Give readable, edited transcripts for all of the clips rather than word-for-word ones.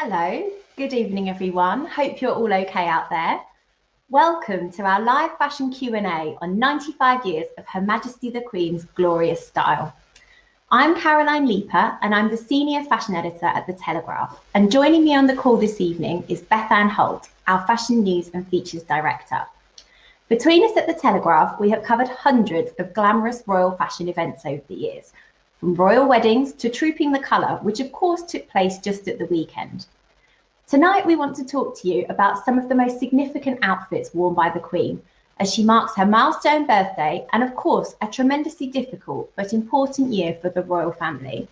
Hello, good evening everyone. Hope you're all okay out there. Welcome to our live fashion Q&A on 95 years of Her Majesty the Queen's glorious style. I'm Caroline Leaper and I'm the Senior Fashion Editor at The Telegraph. And joining me on the call this evening is Bethan Holt, our Fashion News and Features Director. Between us at The Telegraph, we have covered hundreds of glamorous royal fashion events over the years, from royal weddings to Trooping the Colour, which of course took place just at the weekend. Tonight, we want to talk to you about some of the most significant outfits worn by the Queen as she marks her milestone birthday and, of course, a tremendously difficult but important year for the royal family.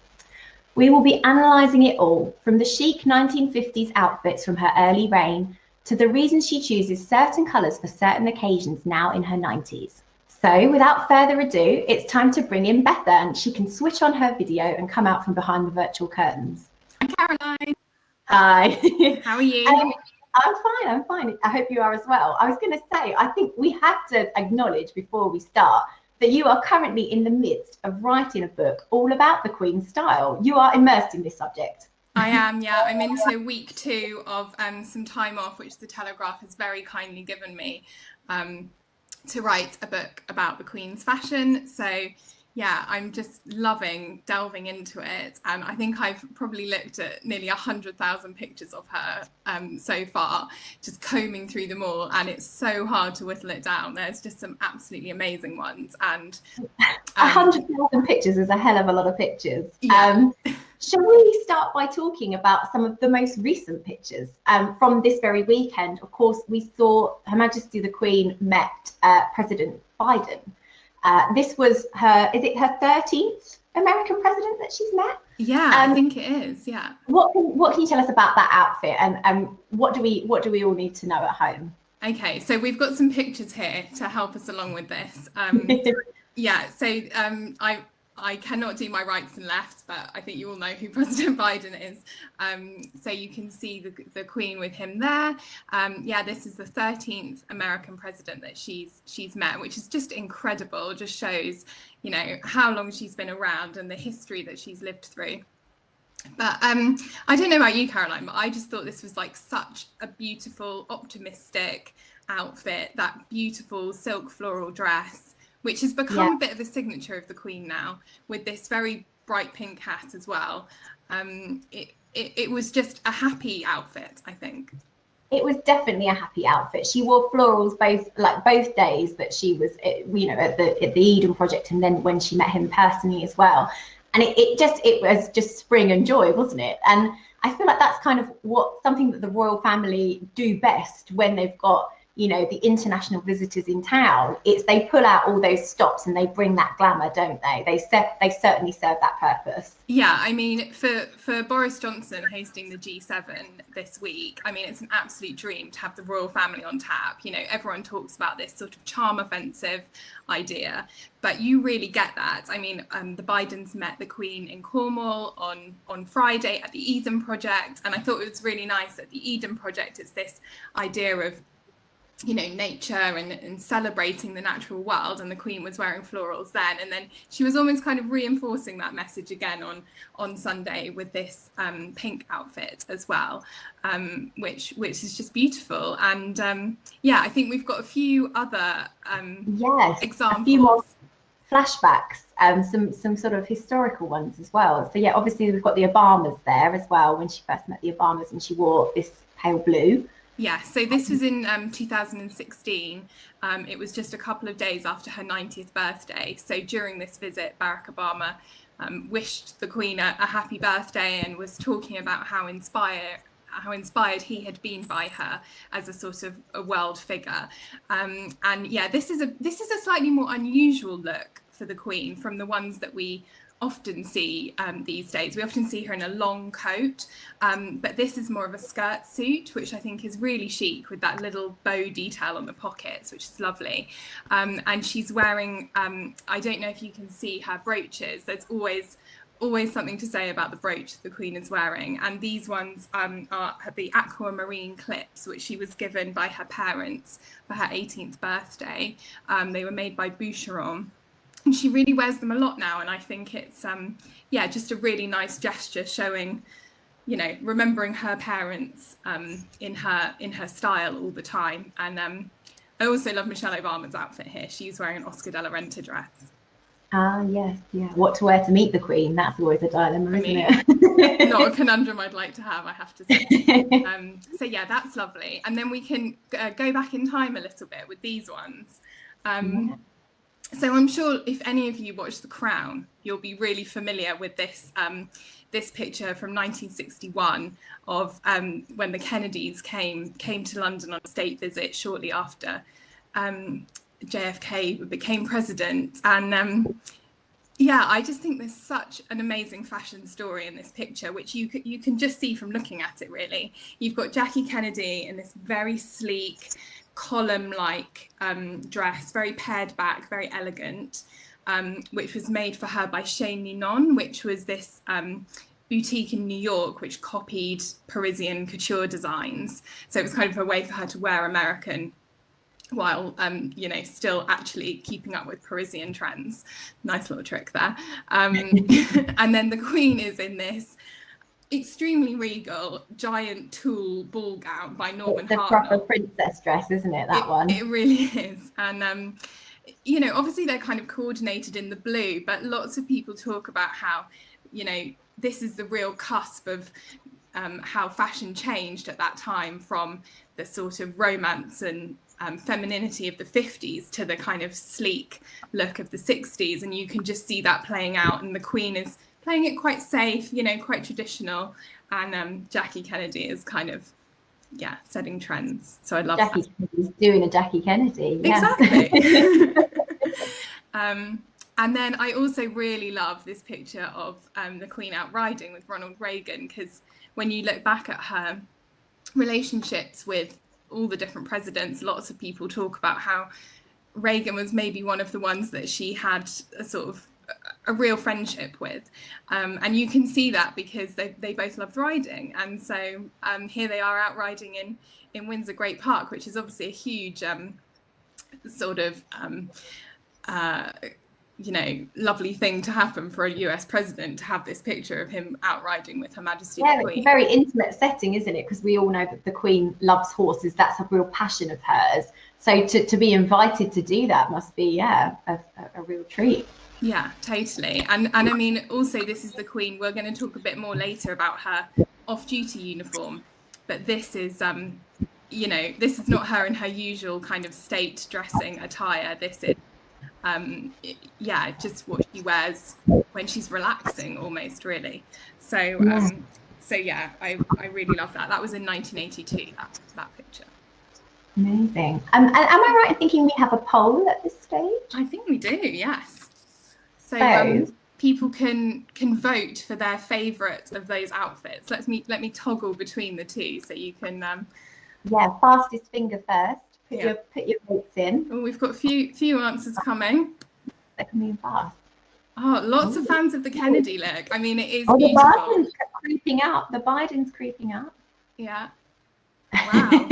We will be analysing it all, from the chic 1950s outfits from her early reign to the reasons she chooses certain colours for certain occasions now in her 90s. So, without further ado, it's time to bring in Bethan. She can switch on her video and come out from behind the virtual curtains. Hi, Caroline. Hi. How are you? I'm fine. I hope you are as well. I was going to say, I think we have to acknowledge before we start that you are currently in the midst of writing a book all about the Queen's style. You are immersed in this subject. I am, yeah. I'm into week 2 of some time off, which the Telegraph has very kindly given me to write a book about the Queen's fashion. So yeah, I'm just loving delving into it. And I think I've probably looked at nearly 100,000 pictures of her so far, just combing through them all. And it's so hard to whittle it down. There's just some absolutely amazing ones. And 100,000 pictures is a hell of a lot of pictures. Yeah. Shall we start by talking about some of the most recent pictures from this very weekend? Of course, we saw Her Majesty the Queen met President Biden. This was her 13th American president that she's met? Yeah, I think it is, yeah. What can you tell us about that outfit and what do we all need to know at home? Okay, so we've got some pictures here to help us along with this. Yeah, so I cannot do my rights and lefts, but I think you all know who President Biden is. So you can see the Queen with him there. Yeah, this is the 13th American president that she's met, which is just incredible. Just shows, you know, how long she's been around and the history that she's lived through. But I don't know about you, Caroline, but I just thought this was like such a beautiful, optimistic outfit, that beautiful silk floral dress, which has become a bit of a signature of the Queen now, with this very bright pink hat as well. It was just a happy outfit, I think. It was definitely a happy outfit. She wore florals both days that she was, you know, at the Eden project, and then when she met him personally as well. And it was just spring and joy, wasn't it? And I feel like that's kind of something that the royal family do best when they've got, you know, the international visitors in town. It's they pull out all those stops and they bring that glamour, don't they? They certainly serve that purpose. Yeah, I mean, for Boris Johnson hosting the G7 this week, I mean, it's an absolute dream to have the royal family on tap. You know, everyone talks about this sort of charm offensive idea, but you really get that. I mean, the Bidens met the Queen in Cornwall on Friday at the Eden project, and I thought it was really nice at the Eden project. It's this idea of, you know, nature and celebrating the natural world, and the Queen was wearing florals then, and then she was almost kind of reinforcing that message again on Sunday with this pink outfit as well, which is just beautiful. And yeah, I think we've got a few other examples, a few more flashbacks, some sort of historical ones as well. So yeah, obviously we've got the Obamas there as well, when she first met the Obamas and she wore this pale blue. Yeah, so this was in 2016. It was just a couple of days after her 90th birthday. So during this visit, Barack Obama wished the Queen a happy birthday and was talking about how inspired he had been by her as a sort of a world figure. And yeah, this is a slightly more unusual look for the Queen from the ones that we often see these days. We often see her in a long coat, but this is more of a skirt suit, which I think is really chic with that little bow detail on the pockets, which is lovely. And she's wearing, I don't know if you can see her brooches. There's always something to say about the brooch the Queen is wearing, and these ones are the aquamarine clips, which she was given by her parents for her 18th birthday. They were made by Boucheron. And she really wears them a lot now, and I think it's just a really nice gesture showing you know, remembering her parents in her style all the time. And I also love Michelle Obama's outfit here. She's wearing an Oscar de la Renta dress. Ah, yes, yeah. What to wear to meet the Queen? That's always a dilemma, isn't it? Not a conundrum I'd like to have, I have to say. So yeah, that's lovely. And then we can go back in time a little bit with these ones. So I'm sure if any of you watch The Crown, you'll be really familiar with this this picture from 1961 of when the Kennedys came to London on a state visit shortly after JFK became president. And yeah, I just think there's such an amazing fashion story in this picture, which you can just see from looking at it, really. You've got Jackie Kennedy in this very sleek, column-like dress, very pared back, very elegant, which was made for her by Chez Ninon, which was this boutique in New York, which copied Parisian couture designs. So it was kind of a way for her to wear American while, you know, still actually keeping up with Parisian trends. Nice little trick there. And then the Queen is in this extremely regal, giant tulle ball gown by Norman Hartnell. It's a proper princess dress, isn't it, that one? It really is. And, you know, obviously they're kind of coordinated in the blue, but lots of people talk about how, you know, this is the real cusp of how fashion changed at that time, from the sort of romance and femininity of the 50s to the kind of sleek look of the 60s. And you can just see that playing out. And the Queen is playing it quite safe, you know, quite traditional. And Jackie Kennedy is kind of, yeah, setting trends. So I love Jackie Kennedy's doing a Jackie Kennedy. Yeah. Exactly. And then I also really love this picture of the Queen out riding with Ronald Reagan, because when you look back at her relationships with all the different presidents, lots of people talk about how Reagan was maybe one of the ones that she had a sort of a real friendship with. And you can see that because they both loved riding. And so here they are out riding in Windsor Great Park, which is obviously a huge sort of you know, lovely thing to happen for a US president, to have this picture of him out riding with Her Majesty the Queen. It's a very intimate setting, isn't it? Because we all know that the Queen loves horses. That's a real passion of hers. So to be invited to do that must be, yeah, a real treat. Yeah, totally. And I mean, also, this is the Queen. We're going to talk a bit more later about her off-duty uniform. But this is, you know, this is not her in her usual kind of state dressing attire. This is, yeah, just what she wears when she's relaxing, almost, really. So, so yeah, I really love that. That was in 1982, that picture. Amazing. And am I right in thinking we have a poll at this stage? I think we do, yes. So people can vote for their favourite of those outfits. Let me toggle between the two, so you can. Yeah, fastest finger first. Put your votes in. Oh, we've got a few answers coming. They're coming fast. Oh, lots of fans of the Kennedy look. I mean, it is beautiful. The Biden's creeping up. The Biden's creeping up. Yeah. Wow.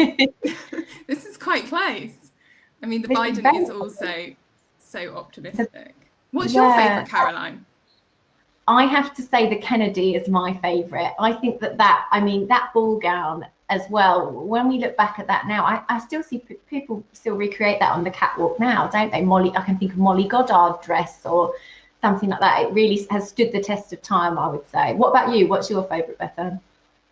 This is quite close. I mean, the Biden is also so optimistic. What's your favourite, Caroline? I have to say the Kennedy is my favourite. I think that ball gown as well, when we look back at that now, I still see people still recreate that on the catwalk now, don't they? I can think of Molly Goddard dress or something like that. It really has stood the test of time, I would say. What about you? What's your favourite, Bethan?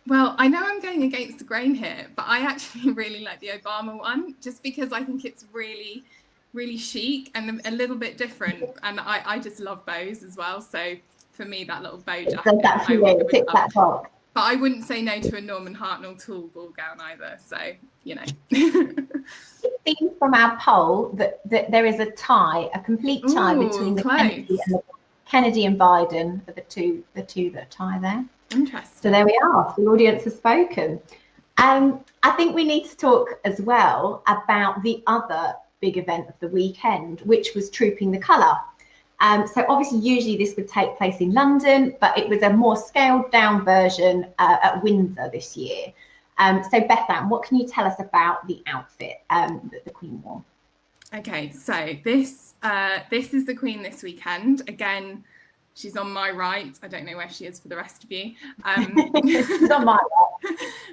Well, I know I'm going against the grain here, but I actually really like the Obama one, just because I think it's really, really chic and a little bit different. And I just love bows as well. So for me, that little bow jacket, tick that box. But I wouldn't say no to a Norman Hartnell tulle ball gown either. So, you know. It seems from our poll that there is a tie, a complete tie between the Kennedy and Biden are the two that tie there. Interesting. So there we are. The audience has spoken. I think we need to talk as well about the other big event of the weekend, which was Trooping the Colour. So obviously, usually this would take place in London, but it was a more scaled down version at Windsor this year. So Bethan, what can you tell us about the outfit that the Queen wore? Okay, so this is the Queen this weekend. Again, She's on my right. I don't know where she is for the rest of you. She's on my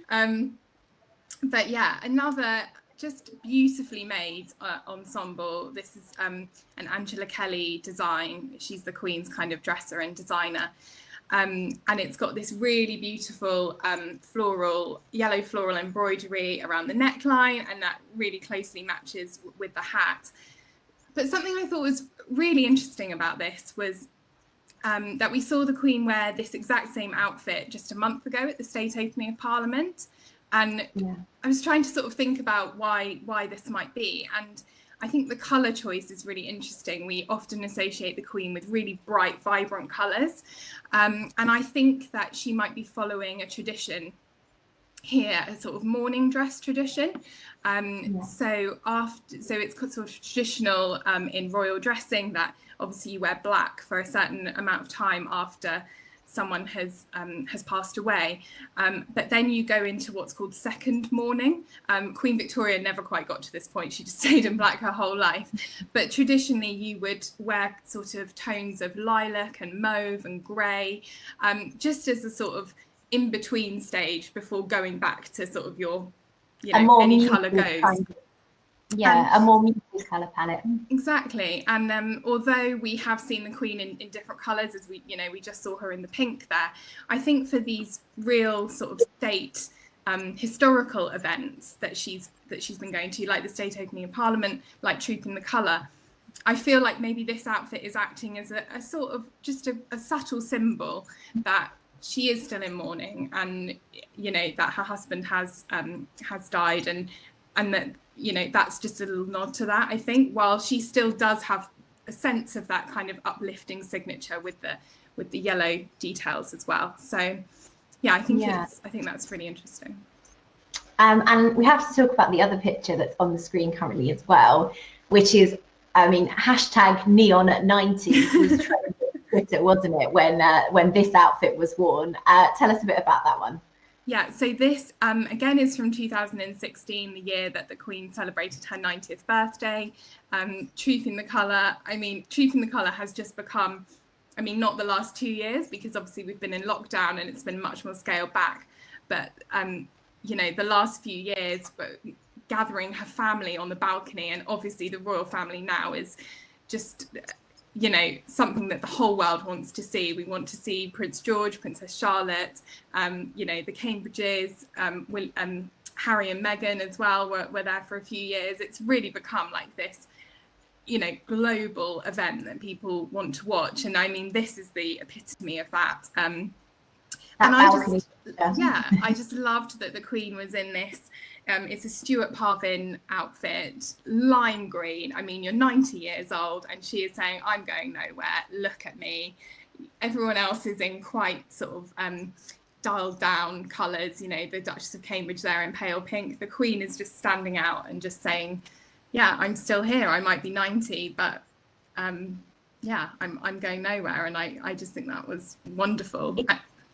right. But yeah, another just beautifully made ensemble. This is an Angela Kelly design. She's the Queen's kind of dresser and designer. And it's got this really beautiful yellow floral embroidery around the neckline, and that really closely matches with the hat. But something I thought was really interesting about this was that we saw the Queen wear this exact same outfit just a month ago at the State Opening of Parliament. And I was trying to sort of think about why this might be. And I think the colour choice is really interesting. We often associate the Queen with really bright, vibrant colours. And I think that she might be following a tradition here, a sort of morning dress tradition. So it's sort of traditional in royal dressing that obviously you wear black for a certain amount of time after someone has passed away, but then you go into what's called second mourning. Queen Victoria never quite got to this point. She just stayed in black her whole life. But traditionally you would wear sort of tones of lilac and mauve and grey, just as a sort of in-between stage before going back to sort of your, any colour goes. Kind of, a more muted colour palette. Exactly. And although we have seen the Queen in different colours, as we just saw her in the pink there, I think for these real sort of state historical events that she's been going to, like the State Opening of Parliament, like Trooping the Colour, I feel like maybe this outfit is acting as a sort of just a subtle symbol that she is still in mourning, and that her husband has died, and that that's just a little nod to that, I think, while she still does have a sense of that kind of uplifting signature with the yellow details as well. So yeah, I think that's really interesting. And we have to talk about the other picture that's on the screen currently as well, which is, hashtag neon at 90 was trending on Twitter, wasn't it, when this outfit was worn? Tell us a bit about that one. Yeah, so this again is from 2016, the year that the Queen celebrated her 90th birthday. Trooping the Colour, Trooping the Colour has just become, not the last 2 years, because obviously we've been in lockdown and it's been much more scaled back, but the last few years, but gathering her family on the balcony, and obviously the royal family now is just something that the whole world wants to see. We want to see Prince George, Princess Charlotte, the Cambridges, Harry and Meghan as well were there for a few years. It's really become like this, global event that people want to watch. And this is the epitome of that. And I just loved that the Queen was in this. It's a Stuart Parvin outfit, lime green. You're 90 years old and she is saying, I'm going nowhere, look at me. Everyone else is in quite sort of dialed down colours, the Duchess of Cambridge there in pale pink. The Queen is just standing out and just saying, yeah, I'm still here. I might be 90, but I'm going nowhere. And I just think that was wonderful.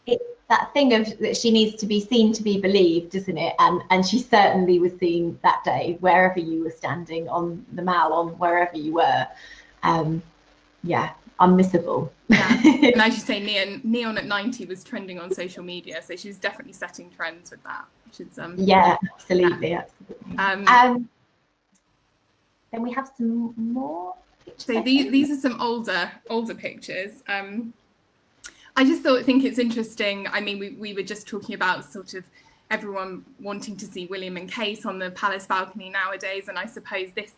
It's that thing of that she needs to be seen to be believed, isn't it? And she certainly was seen that day, wherever you were standing on the Mall, on wherever you were. Unmissable. Yeah. And as you say, neon at 90 was trending on social media, so she was definitely setting trends with that, which is absolutely. Then we have some more pictures. So these are some older pictures. I just think it's interesting. We were just talking about sort of everyone wanting to see William and Kate on the palace balcony nowadays, and I suppose this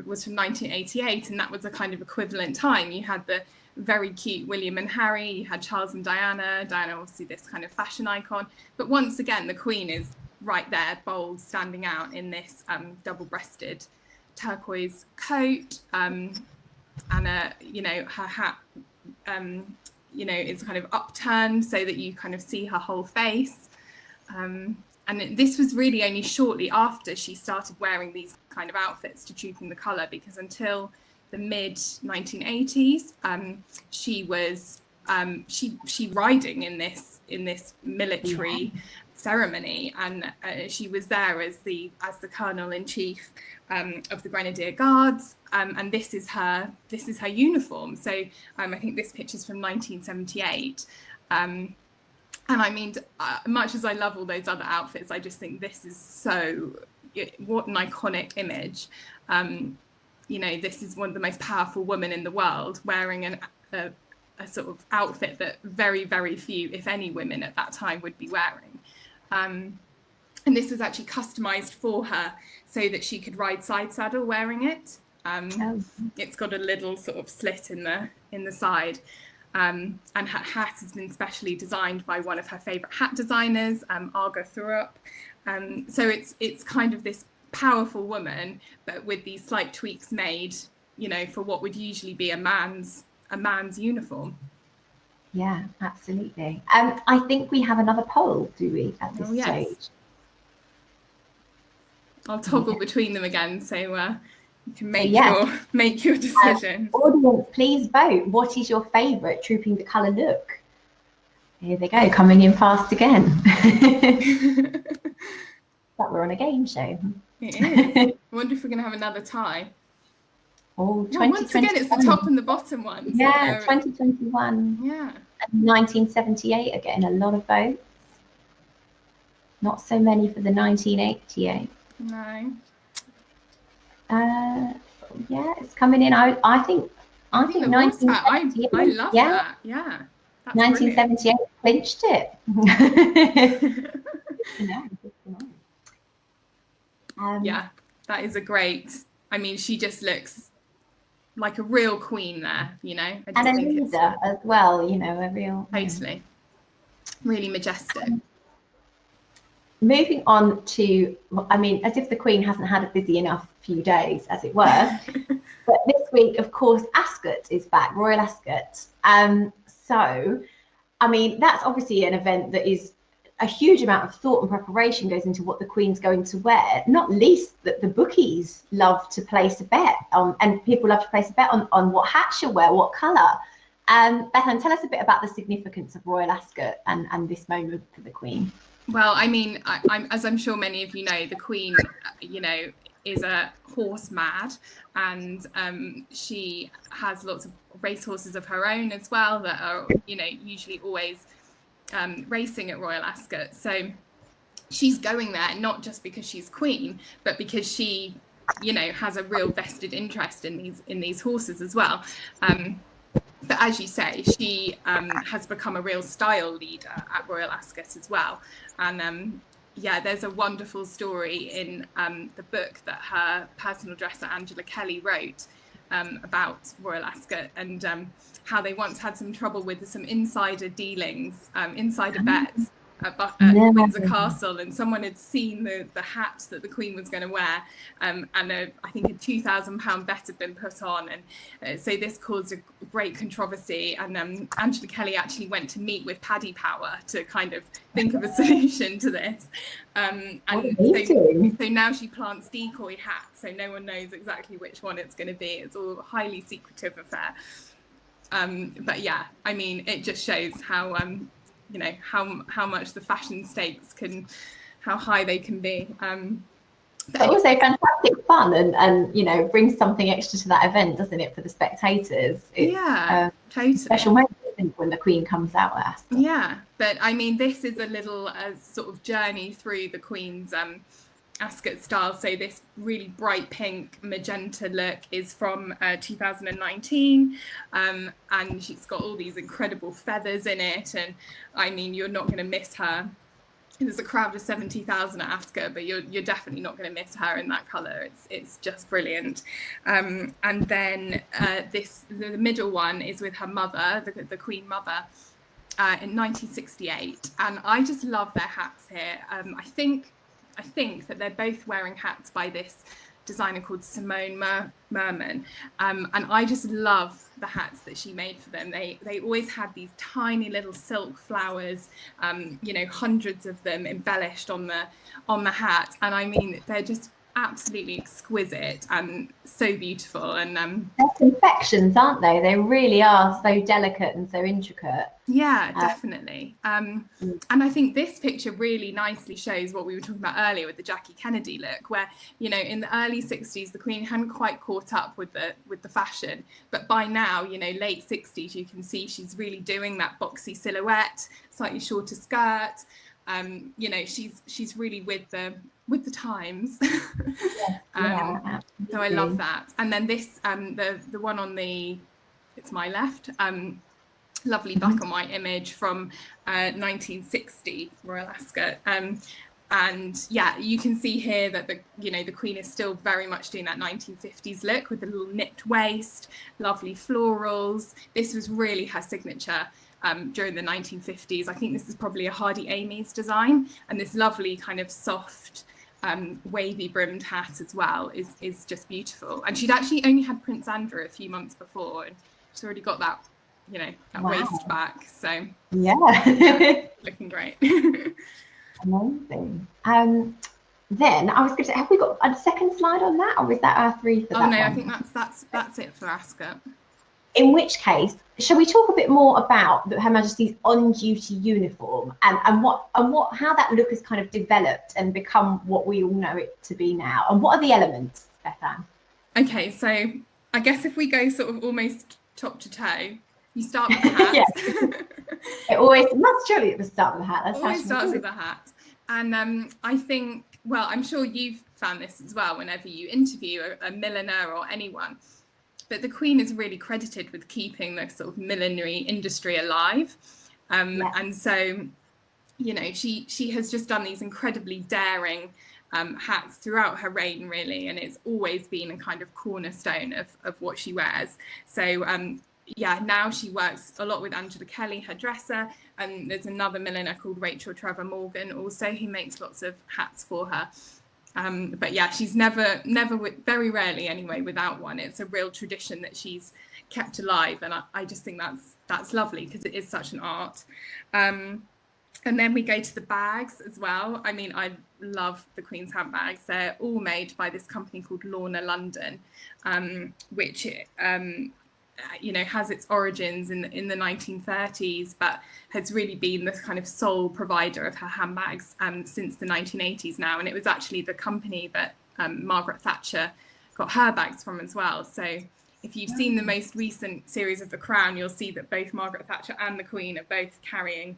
was from 1988, and that was a kind of equivalent time. You had the very cute William and Harry, you had Charles and Diana, obviously this kind of fashion icon, but once again the Queen is right there, bold, standing out in this double-breasted turquoise coat, and her hat is kind of upturned so that you kind of see her whole face. And this was really only shortly after she started wearing these kind of outfits to Trooping the Colour, because until the mid 1980s, she was she riding in this military ceremony, and she was there as the colonel in chief of the Grenadier Guards, and this is her uniform. So I think this picture's from 1978. And I mean, much as I love all those other outfits, I just think this is what an iconic image. You know, this is one of the most powerful women in the world wearing a sort of outfit that very, very few, if any, women at that time would be wearing. And this was actually customized for her so that she could ride side saddle wearing it. It's got a little sort of slit in the side. And her hat has been specially designed by one of her favorite hat designers, Arga Thurup. So it's kind of this powerful woman, but with these slight tweaks made, you know, for what would usually be a man's uniform. Yeah, absolutely. I think we have another poll, do we, at this stage? I'll toggle between them again, so you can make your decision. Audience, please vote. What is your favourite Trooping the Colour look? Here they go, coming in fast again. That we're on a game show. It is. I wonder if we're going to have another tie. Oh, once again, it's the top and the bottom ones. Yeah, 2021. Yeah. 1978 are getting a lot of votes. Not so many for the 1988. No. Yeah, it's coming in. I think 1978. I love that. Yeah. 1978 clinched it. Yeah, that is a great. I mean, she just looks like a real queen there, you know. And a leader as well, you know, a real. Totally. Really majestic. Moving on to, I mean, as if the Queen hasn't had a busy enough few days, as it were. But this week, of course, Ascot is back, Royal Ascot. So, I mean, that's obviously an event that is a huge amount of thought and preparation goes into what the Queen's going to wear, not least that the bookies love to place a bet on, and people love to place a bet on what hat she'll wear, what colour. Bethan, tell us a bit about the significance of Royal Ascot and this moment for the Queen. Well, I mean, as I'm sure many of you know, the Queen, you know, is a horse mad, and she has lots of racehorses of her own as well that are, you know, usually always racing at Royal Ascot. So she's going there not just because she's Queen, but because she, you know, has a real vested interest in these horses as well. But as you say, she has become a real style leader at Royal Ascot as well. And yeah, there's a wonderful story in the book that her personal dresser, Angela Kelly, wrote about Royal Ascot, and how they once had some trouble with some insider dealings, insider bets at Windsor Castle, and someone had seen the hat that the Queen was going to wear, and I think a £2,000 bet had been put on, and so this caused a great controversy, and Angela Kelly actually went to meet with Paddy Power to kind of think of a solution to this, and so now she plants decoy hats, so no one knows exactly which one it's going to be. It's all a highly secretive affair, but yeah, I mean, it just shows how you know, how much the fashion stakes how high they can be. But also fantastic fun and you know, brings something extra to that event, doesn't it, for the spectators? It's, totally. Special moment, I think, when the Queen comes out at Ascot. Yeah, but I mean, this is a little sort of journey through the Queen's Ascot style. So this really bright pink magenta look is from 2019, and she's got all these incredible feathers in it, and I mean, you're not going to miss her. There's a crowd of 70,000 at Ascot, but you're definitely not going to miss her in that colour. It's just brilliant. And then the middle one is with her mother, the Queen Mother, in 1968, and I just love their hats here. I think that they're both wearing hats by this designer called Simone Merman, and I just love the hats that she made for them. They always had these tiny little silk flowers, you know, hundreds of them embellished on the hat, and I mean, they're just absolutely exquisite and so beautiful. And they're confections, aren't they? They really are so delicate and so intricate. Yeah, definitely. And I think this picture really nicely shows what we were talking about earlier with the Jackie Kennedy look, where, you know, in the early 60s, the Queen hadn't quite caught up with the fashion. But by now, you know, late 60s, you can see she's really doing that boxy silhouette, slightly shorter skirt. You know, she's really with the times. So I love that. And then this, the one on it's my left, lovely black and white image from 1960 Royal Ascot. And yeah, you can see here that the Queen is still very much doing that 1950s look with the little knit waist, lovely florals. This was really her signature during the 1950s. I think this is probably a Hardy Amy's design, and this lovely kind of soft wavy brimmed hat as well is just beautiful. And she'd actually only had Prince Andrew a few months before, and she's already got that, you know, that waist back. So yeah, looking great. Amazing. Then I was going to say, have we got a second slide on that, or is that our three for that? Oh no, one? I think that's it for Ascot. In which case, shall we talk a bit more about Her Majesty's on-duty uniform and how that look has kind of developed and become what we all know it to be now? And what are the elements, Bethan? Okay, so I guess if we go sort of almost top to toe, you start with the hat. It always must surely it was start with the hat. That's always starts with the hat. And I think, well, I'm sure you've found this as well whenever you interview a milliner or anyone, but the Queen is really credited with keeping the sort of millinery industry alive. And so, you know, she has just done these incredibly daring hats throughout her reign, really, and it's always been a kind of cornerstone of what she wears. So yeah, now she works a lot with Angela Kelly, her dresser, and there's another milliner called Rachel Trevor Morgan also, who makes lots of hats for her. But yeah, she's never, very rarely anyway, without one. It's a real tradition that she's kept alive, and I just think that's lovely because it is such an art. And then we go to the bags as well. I mean, I love the Queen's handbags. They're all made by this company called Lorna London, which you know, has its origins in the 1930s, but has really been the kind of sole provider of her handbags since the 1980s now. And it was actually the company that Margaret Thatcher got her bags from as well. So if you've seen the most recent series of The Crown, you'll see that both Margaret Thatcher and the Queen are both carrying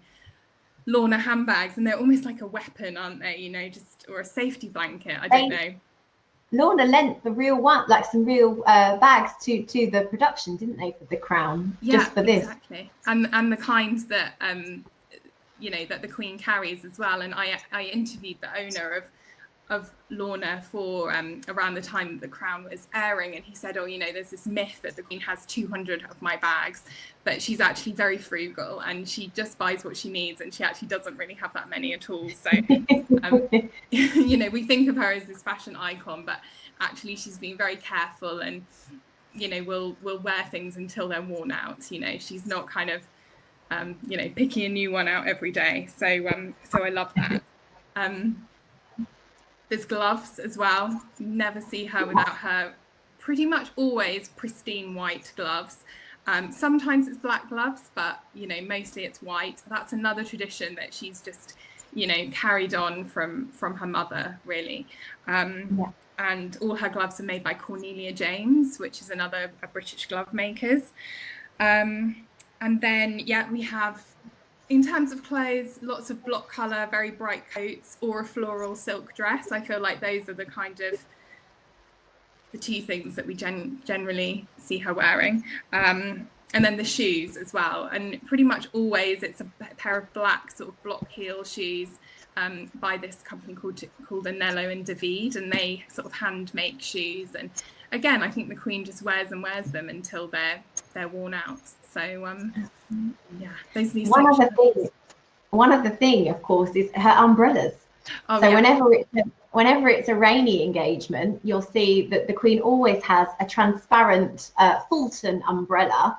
Lorna handbags, and they're almost like a weapon, aren't they? You know, just, or a safety blanket. I don't know. Lorna lent the real one, like some real bags to the production, didn't they, for The Crown? Yeah, just for this. Exactly. And the kinds that you know, that the Queen carries as well. And I interviewed the owner of Lorna for around the time that The Crown was airing, and he said, oh, you know, there's this myth that the Queen has 200 of my bags, but she's actually very frugal and she just buys what she needs, and she actually doesn't really have that many at all. So you know, we think of her as this fashion icon, but actually she's been very careful, and you know, will wear things until they're worn out. You know, she's not kind of you know, picking a new one out every day. So I love that. There's gloves as well. You never see her without her pretty much always pristine white gloves. Sometimes it's black gloves, but you know, mostly it's white. That's another tradition that she's just, you know, carried on from her mother, really. And all her gloves are made by Cornelia James, which is another British glove makers. And then, yeah, we have, in terms of clothes, lots of block colour, very bright coats, or a floral silk dress. I feel like those are the kind of the two things that we generally see her wearing. And then the shoes as well. And pretty much always it's a pair of black sort of block heel shoes by this company called Anello and David, and they sort of hand make shoes. And again, I think the Queen just wears them until they're worn out. So yeah, those are these one of the thing, of course, is her umbrellas. So whenever it's a rainy engagement, you'll see that the Queen always has a transparent Fulton umbrella,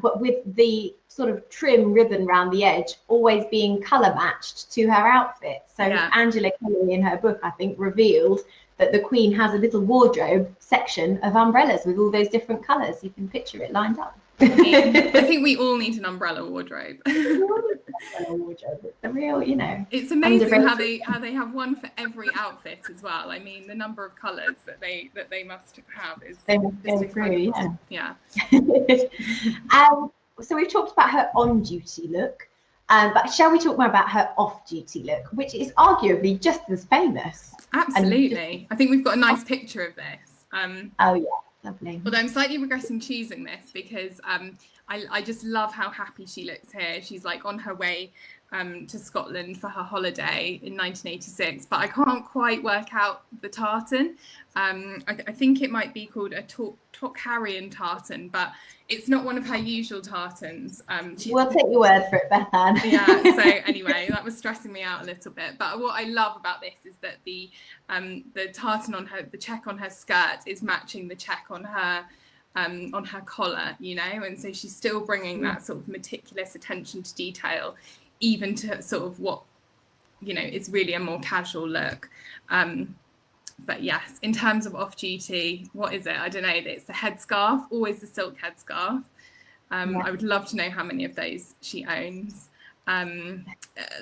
but with the sort of trim ribbon around the edge always being colour matched to her outfit. So Angela Kelly in her book, I think, revealed but the Queen has a little wardrobe section of umbrellas with all those different colours. You can picture it lined up. I think we all need an umbrella wardrobe. It's a real, you know. It's amazing how they have one for every outfit as well. I mean, the number of colours that they must have is go through, yeah. So we've talked about her on-duty look, but shall we talk more about her off-duty look, which is arguably just as famous? Absolutely. I think we've got a nice picture of this. Oh yeah, lovely. Although I'm slightly regretting choosing this because I just love how happy she looks here. She's like on her way to Scotland for her holiday in 1986, but I can't quite work out the tartan. I think it might be called a Tocharian tartan, but it's not one of her usual tartans. We'll take your word for it, Bethan. Yeah, so anyway, that was stressing me out a little bit. But what I love about this is that the tartan on her, the check on her skirt is matching the check on her collar, you know, and so she's still bringing that sort of meticulous attention to detail, even to sort of what, you know, is really a more casual look. But yes, in terms of off-duty, what is it? I don't know. It's the headscarf, always the silk headscarf. I would love to know how many of those she owns.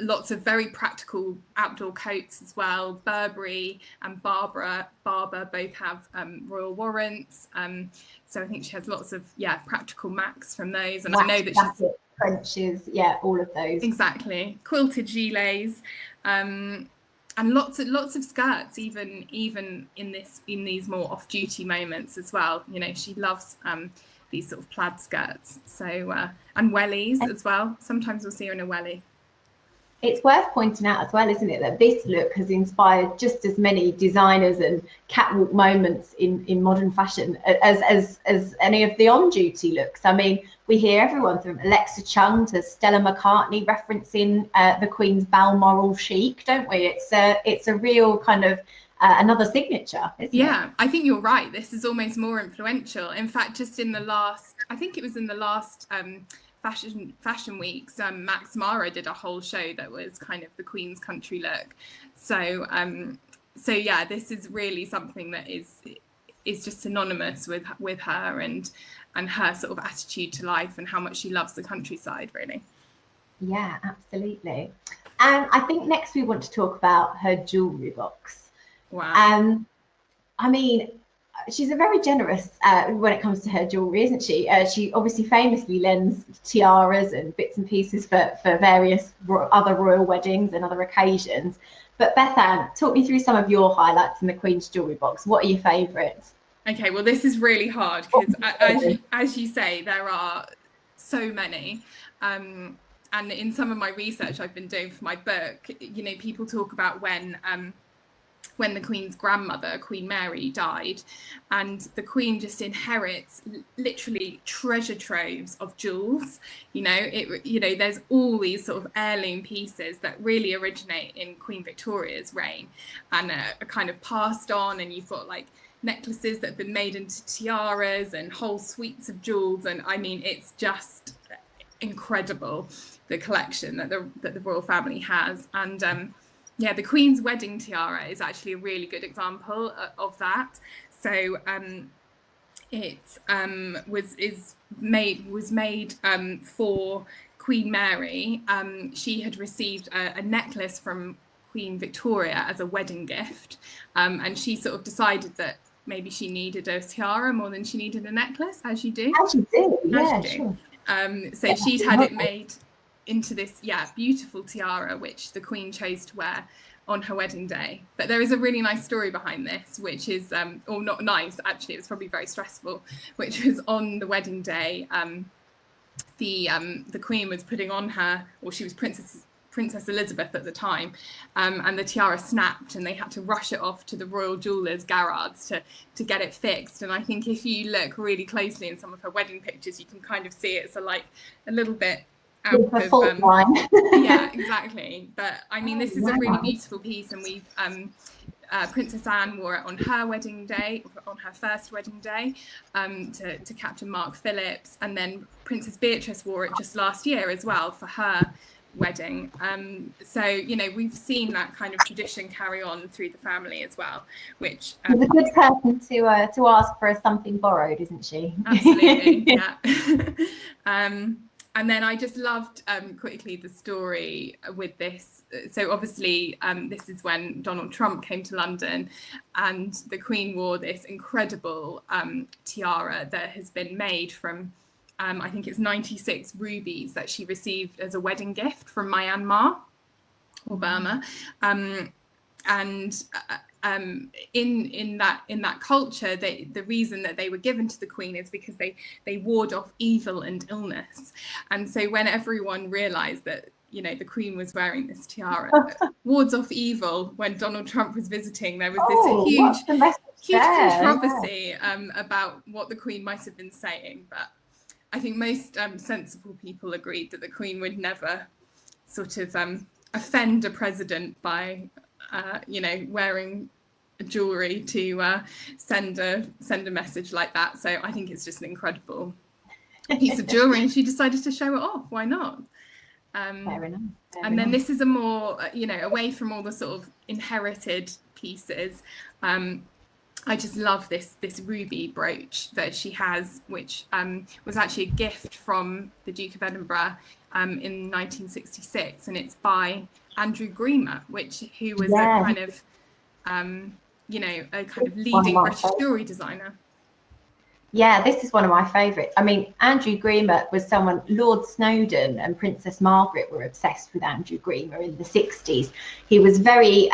Lots of very practical outdoor coats as well. Burberry and Barber both have royal warrants. So I think she has lots of practical Macs from those. And I know that she's Frenches, all of those. Exactly. Quilted gilets. And lots of skirts, even in these more off-duty moments as well. You know, she loves these sort of plaid skirts. So and wellies as well. Sometimes we'll see her in a wellie. It's worth pointing out as well, isn't it, that this look has inspired just as many designers and catwalk moments in modern fashion as any of the on-duty looks. I mean, we hear everyone from Alexa Chung to Stella McCartney referencing the Queen's Balmoral chic, don't we? It's a real kind of another signature, isn't it? Yeah, I think you're right. This is almost more influential. In fact, just in the last, I think it was in the last fashion weeks, Max Mara did a whole show that was kind of the Queen's country look. So yeah, this is really something that is just synonymous with her and her sort of attitude to life and how much she loves the countryside, really. Yeah, absolutely. And I think next we want to talk about her jewellery box. Wow. I mean, she's a very generous when it comes to her jewellery, isn't she? She obviously famously lends tiaras and bits and pieces for various other royal weddings and other occasions. But Bethan, talk me through some of your highlights in the Queen's jewellery box. What are your favourites? Okay, well, this is really hard because, as you say, there are so many. And in some of my research I've been doing for my book, you know, people talk about when the Queen's grandmother, Queen Mary, died, and the Queen just inherits literally treasure troves of jewels. You know, there's all these sort of heirloom pieces that really originate in Queen Victoria's reign and are kind of passed on, and you've got like necklaces that have been made into tiaras and whole suites of jewels, and I mean, it's just incredible, the collection that the royal family has. And yeah, the Queen's wedding tiara is actually a really good example of that. So it was made for Queen Mary. She had received a necklace from Queen Victoria as a wedding gift, and she sort of decided that maybe she needed a tiara more than she needed a necklace, as you do. As you do, yeah, sure. So she'd had it made into this beautiful tiara, which the Queen chose to wear on her wedding day. But there is a really nice story behind this, which is or not nice, actually, it was probably very stressful, which was on the wedding day, the Queen was putting on her, or she was Princess Elizabeth at the time, and the tiara snapped, and they had to rush it off to the royal jeweller's garage to get it fixed. And I think if you look really closely in some of her wedding pictures, you can kind of see it's a little bit out of yeah, exactly. But I mean, this is a really beautiful piece, and we've Princess Anne wore it on her wedding day, on her first wedding day, to Captain Mark Phillips, and then Princess Beatrice wore it just last year as well for her wedding. So, you know, we've seen that kind of tradition carry on through the family as well, which she's a good person to ask for something borrowed, isn't she? Absolutely. Yeah. And then I just loved quickly the story with this. So obviously this is when Donald Trump came to London, and the Queen wore this incredible tiara that has been made from I think it's 96 rubies that she received as a wedding gift from Myanmar or Burma. And in that culture, the reason that they were given to the Queen is because they ward off evil and illness. And so when everyone realised that, you know, the Queen was wearing this tiara that wards off evil, when Donald Trump was visiting, there was this huge controversy about what the Queen might have been saying. But I think most sensible people agreed that the Queen would never sort of offend a president by you know, wearing jewelry to send a message like that. So I think it's just an incredible piece of jewelry, and she decided to show it off. Why not? Fair enough. And then this is a more, you know, away from all the sort of inherited pieces. I just love this ruby brooch that she has, which was actually a gift from the Duke of Edinburgh in 1966, and it's by Andrew Gremer, who was a kind of, you know, a kind of leading British jewellery designer. Yeah, this is one of my favourites. I mean, Andrew Gremer was someone, Lord Snowdon and Princess Margaret were obsessed with Andrew Gremer in the 60s. He was very,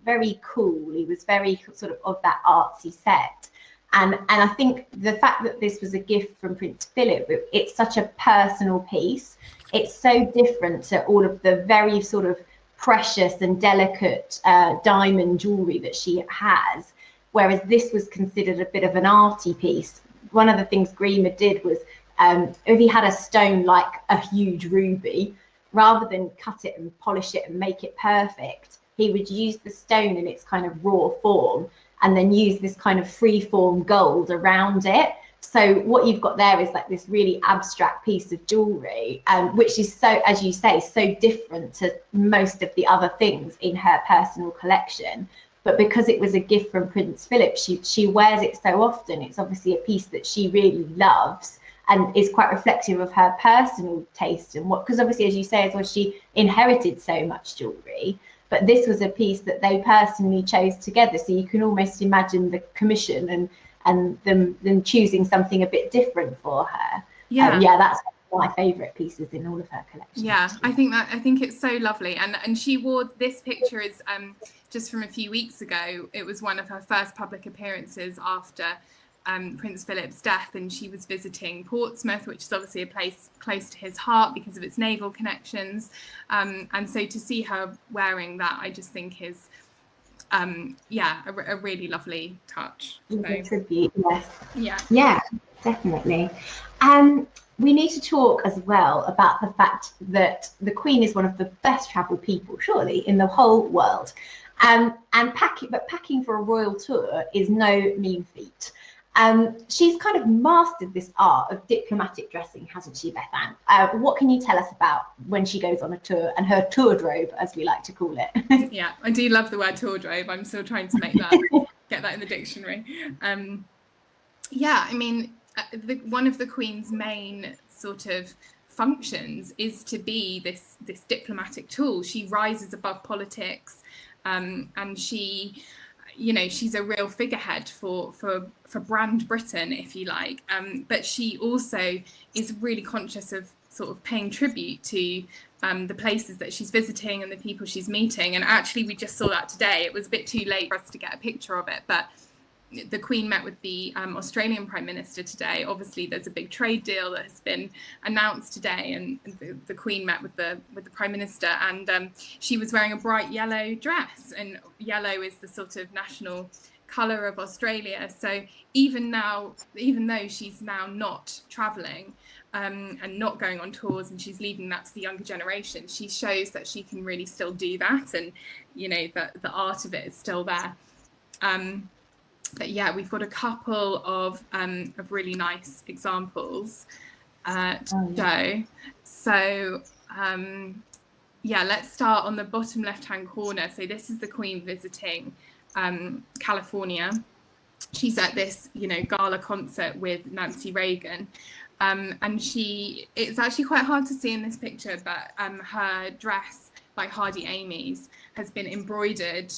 very cool. He was very sort of that artsy set. And I think the fact that this was a gift from Prince Philip, it's such a personal piece. It's so different to all of the very sort of precious and delicate diamond jewellery that she has, whereas this was considered a bit of an arty piece. One of the things Gremer did was, if he had a stone like a huge ruby, rather than cut it and polish it and make it perfect, he would use the stone in its kind of raw form and then use this kind of free form gold around it. So what you've got there is like this really abstract piece of jewellery, which is so, as you say, so different to most of the other things in her personal collection. But because it was a gift from Prince Philip, she wears it so often. It's obviously a piece that she really loves and is quite reflective of her personal taste and what, because obviously, as you say, as well, she inherited so much jewellery. But this was a piece that they personally chose together. So you can almost imagine the commission and them choosing something a bit different for her. Yeah, that's one of my favourite pieces in all of her collection. Yeah, I think it's so lovely, and she wore this picture is just from a few weeks ago. It was one of her first public appearances after Prince Philip's death, and she was visiting Portsmouth, which is obviously a place close to his heart because of its naval connections, and so to see her wearing that, I just think is a really lovely touch. So, tribute, yes. Yeah, definitely. We need to talk as well about the fact that the Queen is one of the best travelled people, surely, in the whole world. And packing for a royal tour is no mean feat. She's kind of mastered this art of diplomatic dressing, hasn't she, Bethan? What can you tell us about when she goes on a tour and her tourdrobe, as we like to call it? Yeah, I do love the word tourdrobe. I'm still trying to get that in the dictionary. I mean, one of the Queen's main sort of functions is to be this diplomatic tool. She rises above politics, and she, you know, she's a real figurehead for brand Britain, if you like. But she also is really conscious of sort of paying tribute to the places that she's visiting and the people she's meeting. And actually, we just saw that today. It was a bit too late for us to get a picture of it, but the Queen met with the Australian Prime Minister today. Obviously, there's a big trade deal that has been announced today, and the Queen met with the Prime Minister, and she was wearing a bright yellow dress, and yellow is the sort of national colour of Australia. So even though she's now not travelling and not going on tours, and she's leaving that to the younger generation, she shows that she can really still do that, and you know that the art of it is still there. But yeah, we've got a couple of really nice examples to show. So yeah, let's start on the bottom left-hand corner. So this is the Queen visiting California. She's at this, gala concert with Nancy Reagan. And it's actually quite hard to see in this picture, but her dress by Hardy Amy's has been embroidered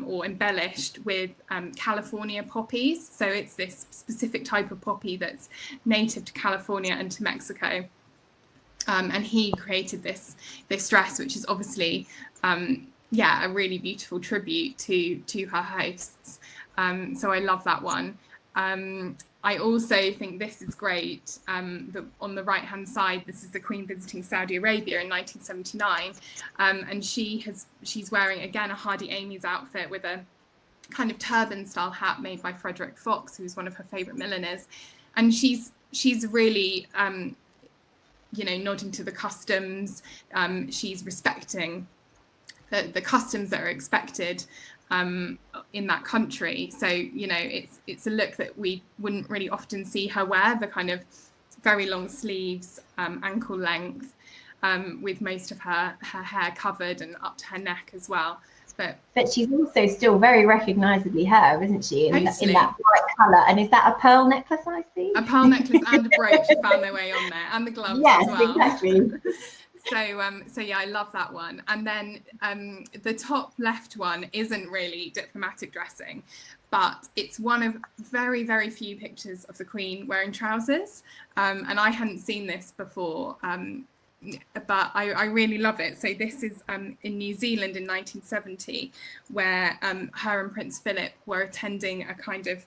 or embellished with California poppies. So it's this specific type of poppy that's native to California and to Mexico. And he created this dress, which is obviously, a really beautiful tribute to her hosts. So I love that one. I also think this is great. On the right-hand side, this is the Queen visiting Saudi Arabia in 1979, and she's wearing again a Hardy Amy's outfit with a kind of turban-style hat made by Frederick Fox, who's one of her favourite milliners, and she's really nodding to the customs. She's respecting the customs that are expected in that country. So it's a look that we wouldn't really often see her wear, the kind of very long sleeves, ankle length, with most of her hair covered and up to her neck as well. But she's also still very recognisably her, isn't she? In that bright colour. And is that a pearl necklace I see? A pearl necklace and a brooch have found their way on there, and the gloves as well. Yes, exactly. So yeah, I love that one. And then the top left one isn't really diplomatic dressing, but it's one of very, very few pictures of the Queen wearing trousers. And I hadn't seen this before, but I really love it. So this is in New Zealand in 1970, where her and Prince Philip were attending a kind of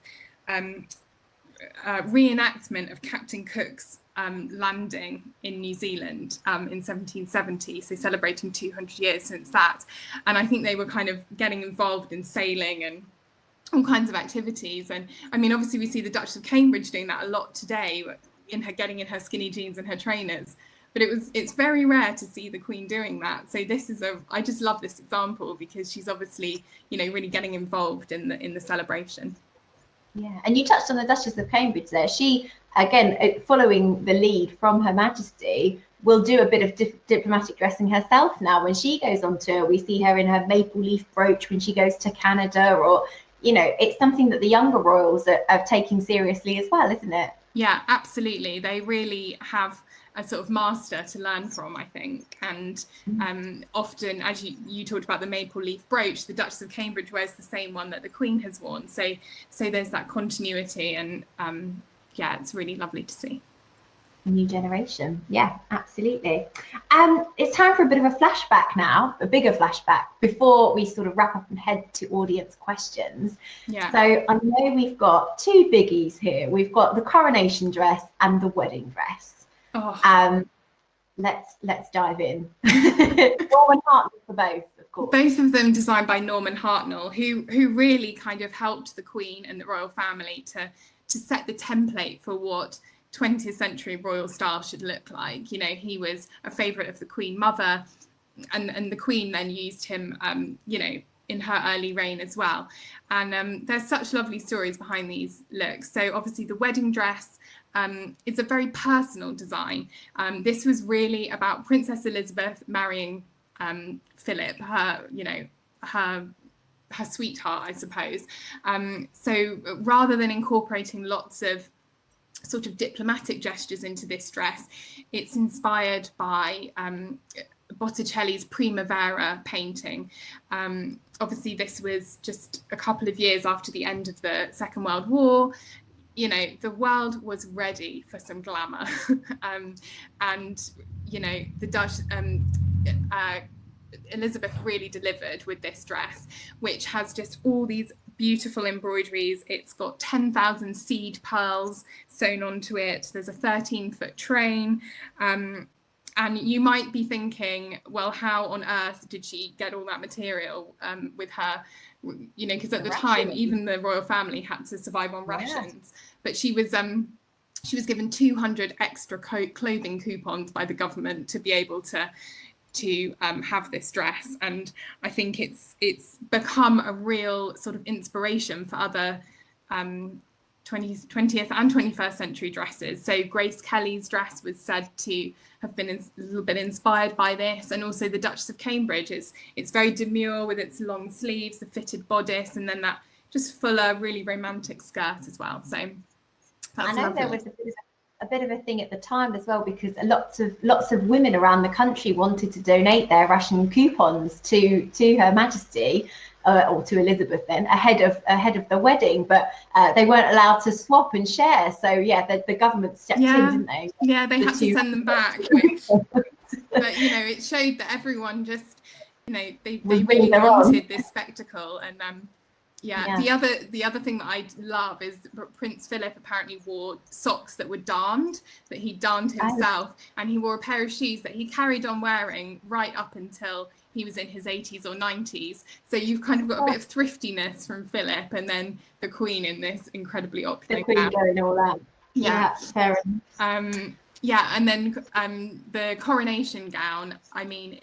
reenactment of Captain Cook's landing in New Zealand in 1770, so celebrating 200 years since that. And I think they were kind of getting involved in sailing and all kinds of activities. And I mean, obviously we see the Duchess of Cambridge doing that a lot today, getting in her skinny jeans and her trainers. But it's very rare to see the Queen doing that. So I just love this example because she's obviously, really getting involved in the celebration. Yeah, and you touched on the Duchess of Cambridge there. She, again, following the lead from Her Majesty, will do a bit of diplomatic dressing herself now. When she goes on tour, we see her in her maple leaf brooch when she goes to Canada, or, it's something that the younger royals are taking seriously as well, isn't it? Yeah, absolutely. They really have a sort of master to learn from, I think. And often, as you talked about the maple leaf brooch, the Duchess of Cambridge wears the same one that the Queen has worn. So there's that continuity, and it's really lovely to see. New generation. Yeah, absolutely. It's time for a bit of a flashback now, a bigger flashback, before we sort of wrap up and head to audience questions. Yeah. So I know we've got two biggies here. We've got the coronation dress and the wedding dress. Oh. Let's dive in. Norman Hartnell for both, of course. Both of them designed by Norman Hartnell, who really kind of helped the Queen and the royal family to set the template for what 20th century royal style should look like. He was a favourite of the Queen Mother, and the Queen then used him, in her early reign as well. And there's such lovely stories behind these looks. So obviously the wedding dress, it's a very personal design. This was really about Princess Elizabeth marrying Philip, her sweetheart, I suppose. So rather than incorporating lots of sort of diplomatic gestures into this dress, it's inspired by Botticelli's Primavera painting. Obviously, this was just a couple of years after the end of the Second World War. The world was ready for some glamour. And the Dutch, Elizabeth really delivered with this dress, which has just all these beautiful embroideries. It's got 10,000 seed pearls sewn onto it. There's a 13-foot train. And you might be thinking, well, how on earth did she get all that material with her? Because at the time, even the royal family had to survive on rations. But she was given 200 extra clothing coupons by the government to be able to have this dress. And I think it's become a real sort of inspiration for other 20th and 21st century dresses. So Grace Kelly's dress was said to have been a little bit inspired by this, and also the Duchess of Cambridge. It's very demure with its long sleeves, the fitted bodice, and then that just fuller, really romantic skirt as well. So that's I know lovely. there was a bit of a thing at the time as well, because lots of women around the country wanted to donate their ration coupons to Her Majesty, or to Elizabeth then, ahead of the wedding, but they weren't allowed to swap and share. So yeah, the government stepped in, didn't they? Yeah, they had to send them back, which, but you know, it showed that everyone just, you know, they really wanted this spectacle. And the other thing that I love is that Prince Philip apparently wore socks that were darned, that he darned himself, and he wore a pair of shoes that he carried on wearing right up until he was in his 80s or 90s. So you've kind of got a bit of thriftiness from Philip, and then the Queen in this incredibly opulent gown. Going all out. Yeah, fair enough. And then the coronation gown, I mean,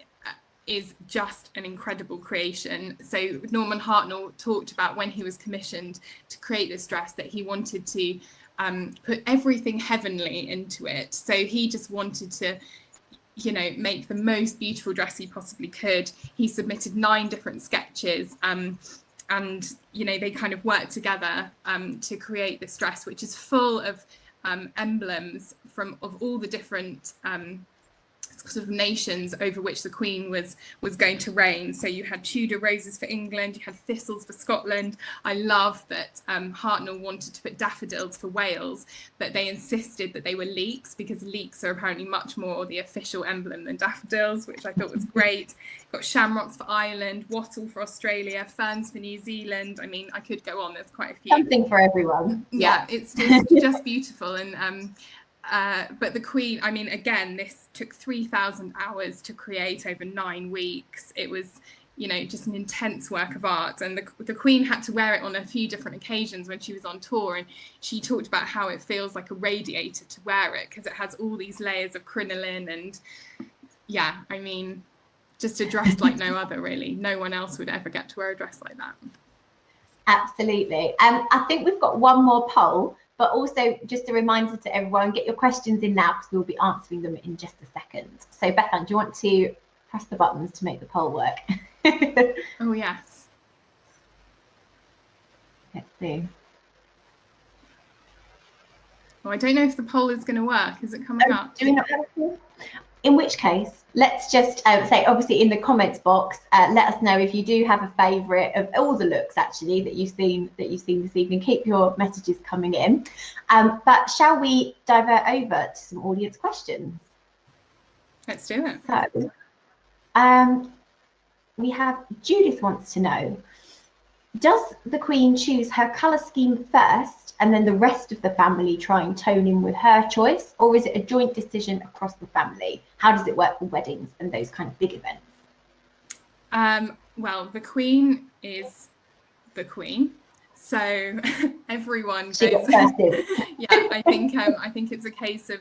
is just an incredible creation. So Norman Hartnell talked about when he was commissioned to create this dress that he wanted to put everything heavenly into it. So he just wanted to, you know, make the most beautiful dress he possibly could. He submitted 9 different sketches, and you know, they kind of worked together to create this dress, which is full of emblems of all the different sort of nations over which the Queen was going to reign. So you had Tudor roses for England, you had thistles for Scotland. I love that Hartnell wanted to put daffodils for Wales, but they insisted that they were leeks, because leeks are apparently much more the official emblem than daffodils, which I thought was great. Got shamrocks for Ireland, wattle for Australia, ferns for New Zealand. I mean, I could go on, there's quite a few. Something for everyone. Yeah, it's just beautiful. And but the Queen, I mean, again, this took 3,000 hours to create over 9 weeks. It was, you know, just an intense work of art. And the Queen had to wear it on a few different occasions when she was on tour. And she talked about how it feels like a radiator to wear it, because it has all these layers of crinoline. And yeah, I mean, just a dress like no other, really. No one else would ever get to wear a dress like that. Absolutely. I think we've got one more poll. But also, just a reminder to everyone, get your questions in now, because we'll be answering them in just a second. So, Bethan, do you want to press the buttons to make the poll work? Oh, yes. Let's see. Well, I don't know if the poll is going to work. Is it coming up? Do we not have a poll? In which case, let's just say, obviously, in the comments box, let us know if you do have a favourite of all the looks, actually, that you've seen this evening. Keep your messages coming in. But shall we divert over to some audience questions? Let's do it. So, we have Judith wants to know, does the Queen choose her colour scheme first, and then the rest of the family try and tone in with her choice, or is it a joint decision across the family? How does it work for weddings and those kind of big events? Well, the Queen is the Queen, so everyone goes. Yeah, I think it's a case of,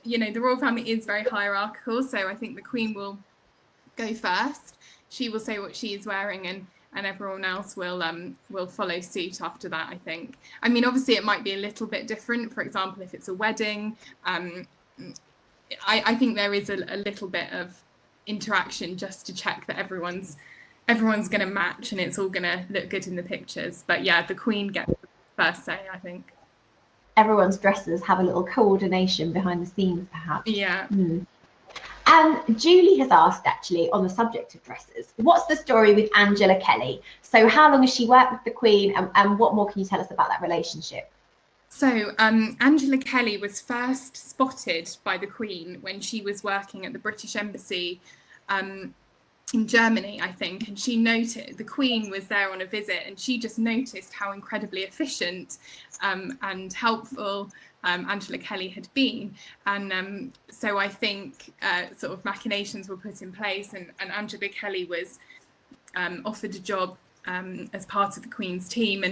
you know, the royal family is very hierarchical, so I think the Queen will go first. She will say what she is wearing, and everyone else will follow suit after that, I think. I mean, obviously it might be a little bit different. For example, if it's a wedding, I think there is a little bit of interaction just to check that everyone's going to match and it's all going to look good in the pictures. But yeah, the Queen gets the first say, I think. Everyone's dresses have a little coordination behind the scenes, perhaps. Yeah. Julie has asked, actually, on the subject of dresses, what's the story with Angela Kelly? So how long has she worked with the Queen, and what more can you tell us about that relationship? So Angela Kelly was first spotted by the Queen when she was working at the British Embassy in Germany, I think, and she noted, the Queen was there on a visit, and she just noticed how incredibly efficient and helpful Angela Kelly had been. And so I think sort of machinations were put in place, and Angela Kelly was offered a job as part of the Queen's team,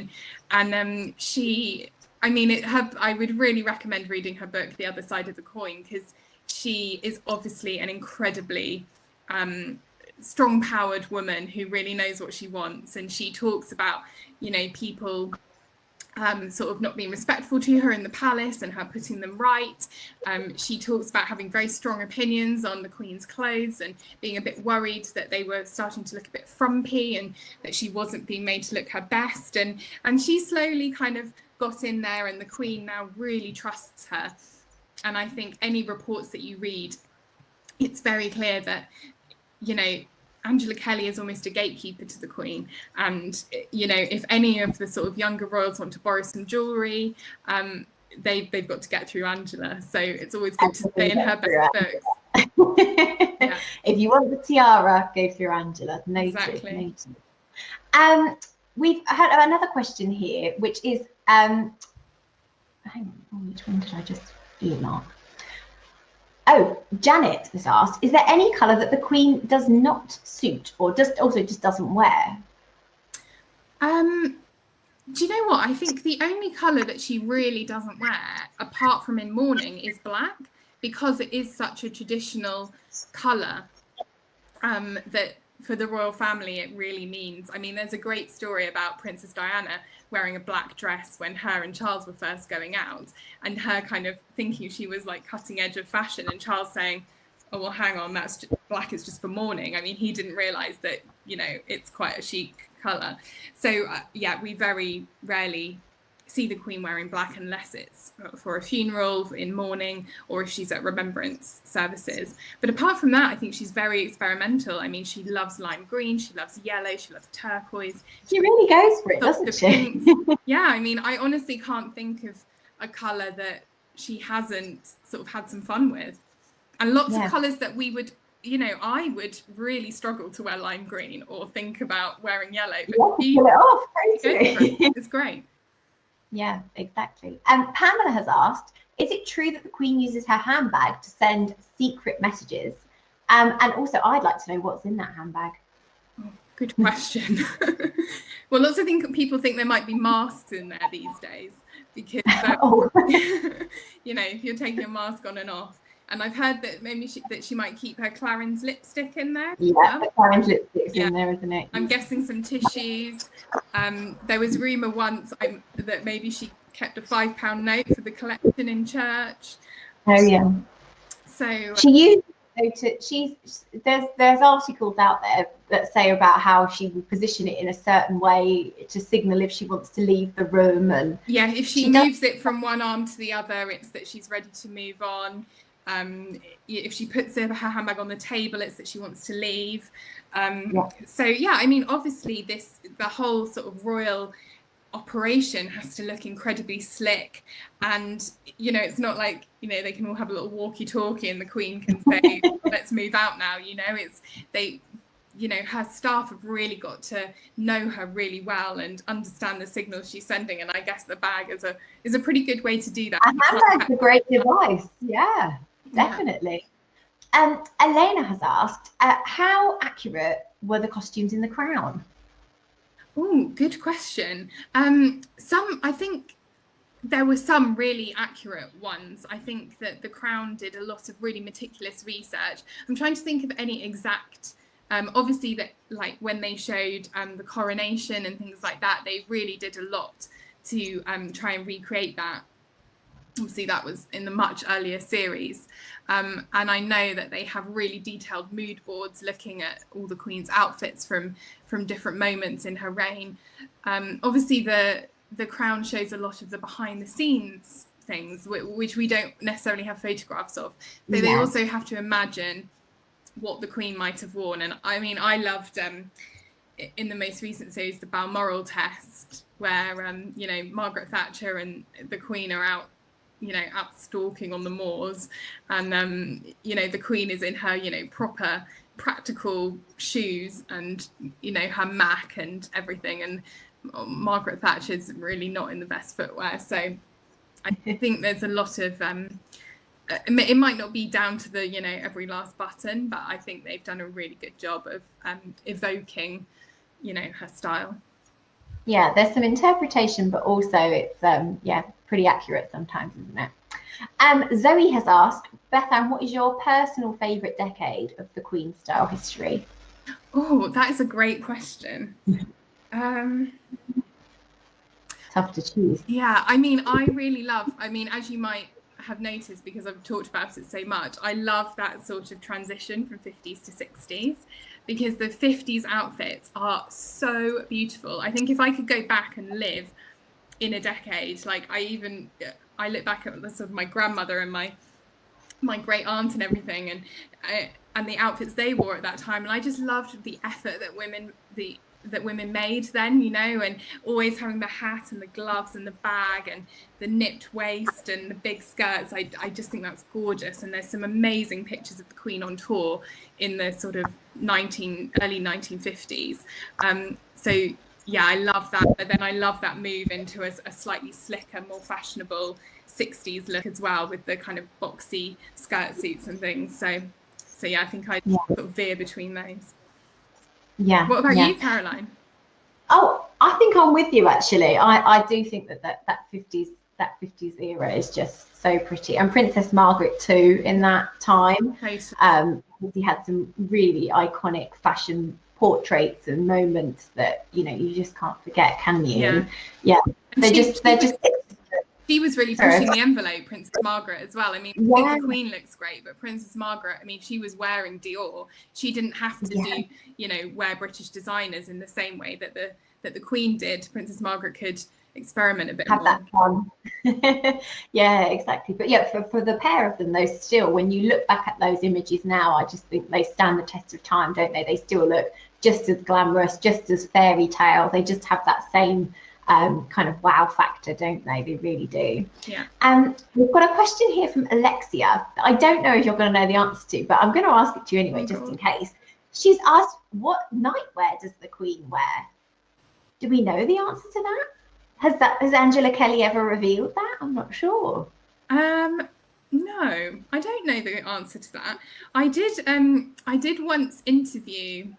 and she, I mean, I would really recommend reading her book, The Other Side of the Coin, because she is obviously an incredibly strong-powered woman who really knows what she wants. And she talks about, you know, people sort of not being respectful to her in the palace and her putting them right. She talks about having very strong opinions on the Queen's clothes and being a bit worried that they were starting to look a bit frumpy and that she wasn't being made to look her best. And she slowly kind of got in there, and the Queen now really trusts her. And I think any reports that you read, it's very clear that, you know, Angela Kelly is almost a gatekeeper to the Queen, and you know, if any of the sort of younger royals want to borrow some jewellery, they've got to get through Angela. So it's always good to stay in her best books. Yeah. If you want the tiara, go through Angela. Noted. Exactly. Noted. We've had another question here, which is hang on, which one did I just email? Oh, Janet has asked, is there any colour that the Queen does not suit or just doesn't wear? Do you know what? I think the only colour that she really doesn't wear, apart from in mourning, is black, because it is such a traditional colour that for the royal family it really means. I mean, there's a great story about Princess Diana wearing a black dress when her and Charles were first going out, and her kind of thinking she was like cutting edge of fashion, and Charles saying, oh well, hang on, black is just for mourning. I mean, he didn't realise that, you know, it's quite a chic colour. So yeah, we very rarely see the Queen wearing black unless it's for a funeral, in mourning, or if she's at remembrance services. But apart from that, I think she's very experimental. I mean, she loves lime green, she loves yellow, she loves turquoise. She really goes for it, doesn't she? Yeah, I mean, I honestly can't think of a colour that she hasn't sort of had some fun with. And lots of colours that we would, you know, I would really struggle to wear lime green or think about wearing yellow. But pull it off, it's great. Yeah, exactly. Pamela has asked, is it true that the Queen uses her handbag to send secret messages? And also, I'd like to know what's in that handbag. Oh, good question. Well, lots of people think there might be masks in there these days, because, you know, if you're taking a mask on and off. And I've heard that maybe she might keep her Clarins lipstick in there. Yeah, the Clarins lipstick's in there, isn't it? I'm guessing some tissues. There was rumour once that maybe she kept a £5 note for the collection in church. Oh yeah. So she used there's articles out there that say about how she would position it in a certain way to signal if she wants to leave the room, and yeah, if she moves it from one arm to the other, it's that she's ready to move on. If she puts her handbag on the table, it's that she wants to leave. So yeah, I mean, obviously the whole sort of royal operation has to look incredibly slick, and you know, it's not like, you know, they can all have a little walkie-talkie and the Queen can say let's move out now, you know. It's you know, her staff have really got to know her really well and understand the signals she's sending, and I guess the bag is a pretty good way to do that. A handbag's a great device. Yeah, definitely. Elena has asked, how accurate were the costumes in The Crown? Oh, good question. I think there were some really accurate ones. I think that The Crown did a lot of really meticulous research. I'm trying to think of any exact, obviously that, like when they showed the Coronation and things like that, they really did a lot to try and recreate that. Obviously that was in the much earlier series. And I know that they have really detailed mood boards looking at all the Queen's outfits from different moments in her reign. Obviously the Crown shows a lot of the behind the scenes things, which we don't necessarily have photographs of. So they also have to imagine what the Queen might have worn. And I mean, I loved in the most recent series, the Balmoral test, where you know, Margaret Thatcher and the Queen are out, you know, out stalking on the moors, and you know, the Queen is in her, you know, proper practical shoes and, you know, her Mac and everything, and Margaret Thatcher's really not in the best footwear. So I think there's a lot of it might not be down to the, you know, every last button, but I think they've done a really good job of evoking, you know, her style. Yeah, there's some interpretation, but also it's pretty accurate sometimes, isn't it? Zoe has asked, Bethan, what is your personal favourite decade of the Queen's style history? Oh, that is a great question. tough to choose. Yeah, I mean, I really love, I mean, as you might have noticed because I've talked about it so much, I love that sort of transition from 50s to 60s, because the 50s outfits are so beautiful. I think if I could go back and live in a decade, like I look back at the sort of my grandmother and my great aunt and everything, and the outfits they wore at that time, and I just loved the effort that women made then, you know, and always having the hat and the gloves and the bag and the nipped waist and the big skirts. I just think that's gorgeous, and there's some amazing pictures of the Queen on tour in the sort of early 1950s. So yeah, I love that. But then I love that move into a slightly slicker, more fashionable 60s look as well, with the kind of boxy skirt suits and things. So yeah, I think I sort of veer between those. Yeah. What about you, Caroline? Oh, I think I'm with you actually. I do think that 50s era is just so pretty, and Princess Margaret too in that time. He had some really iconic fashion portraits and moments that, you know, you just can't forget, can you? Yeah. And yeah, she was really pushing the envelope, Princess Margaret, as well. I mean, I think the Queen looks great, but Princess Margaret, I mean, she was wearing Dior. She didn't have to do, you know, wear British designers in the same way that the Queen did. Princess Margaret could experiment a bit more. That fun. Yeah, exactly. But yeah, for the pair of them, though, still, when you look back at those images now, I just think they stand the test of time, don't they? They still look just as glamorous, just as fairy tale. They just have that same kind of wow factor, don't they? They really do. Yeah. We've got a question here from Alexia. I don't know if you're going to know the answer to, but I'm going to ask it to you anyway, just in case. She's asked, what nightwear does the Queen wear? Do we know the answer to that? Has Angela Kelly ever revealed that? I'm not sure. No, I don't know the answer to that. I did once interview,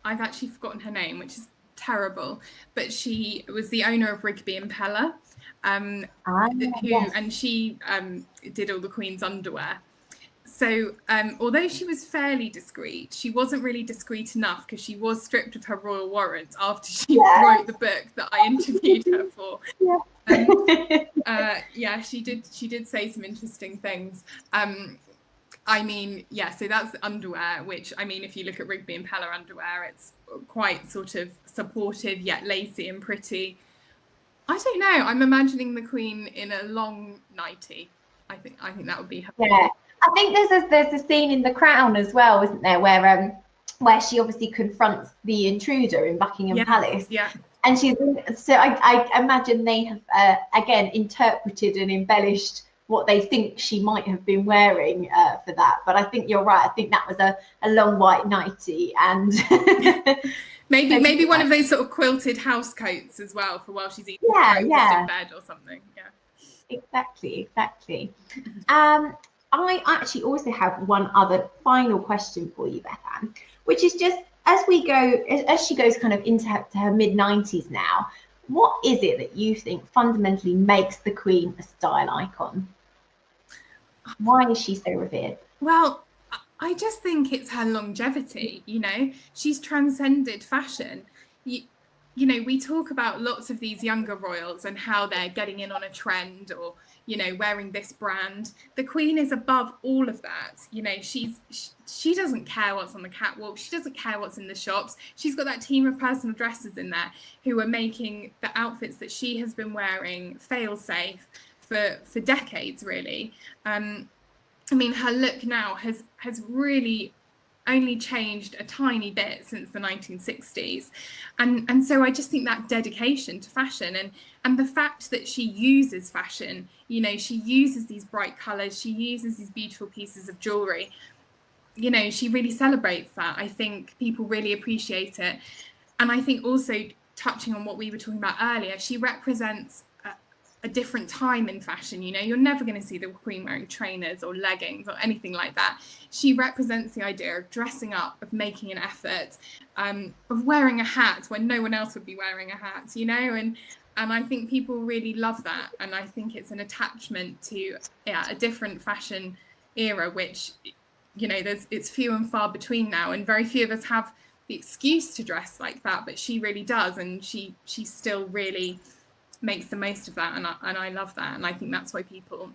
I've actually forgotten her name, which is terrible, but she was the owner of Rigby and Peller, and she did all the Queen's underwear. So although she was fairly discreet, she wasn't really discreet enough, because she was stripped of her royal warrant after she wrote the book that I interviewed her for. She did say some interesting things. I mean, so that's underwear, which, I mean, if you look at Rigby and Peller underwear, it's quite sort of supportive yet lacy and pretty. I don't know. I'm imagining the Queen in a long nightie. I think that would be her. Yeah. I think there's a scene in The Crown as well, isn't there, where she obviously confronts the intruder in Buckingham Palace. Yeah. And I imagine they have again interpreted and embellished what they think she might have been wearing for that. But I think you're right. I think that was a long white nightie, and maybe one of those sort of quilted house coats as well for while she's eating breakfast in bed or something. Yeah. Exactly. I actually also have one other final question for you, Bethan, which is just as she goes kind of into her mid-90s now, what is it that you think fundamentally makes the Queen a style icon? Why is she so revered? Well, I just think it's her longevity, you know. She's transcended fashion. You know, we talk about lots of these younger royals and how they're getting in on a trend, or, you know, wearing this brand. The Queen is above all of that. You know, she doesn't care what's on the catwalk. She doesn't care what's in the shops. She's got that team of personal dressers in there who are making the outfits that she has been wearing fail-safe for decades, really. I mean, her look now has really only changed a tiny bit since the 1960s, and so I just think that dedication to fashion and the fact that she uses fashion, you know, she uses these bright colors, she uses these beautiful pieces of jewelry, you know, she really celebrates that. I think people really appreciate it, and I think also, touching on what we were talking about earlier, she represents a different time in fashion. You know, you're never going to see the Queen wearing trainers or leggings or anything like that. She represents the idea of dressing up, of making an effort, of wearing a hat when no one else would be wearing a hat, you know, and I think people really love that. And I think it's an attachment to a different fashion era, which, you know, it's few and far between now, and very few of us have the excuse to dress like that, but she really does, and she still really makes the most of that, and I love that, and I think that's why people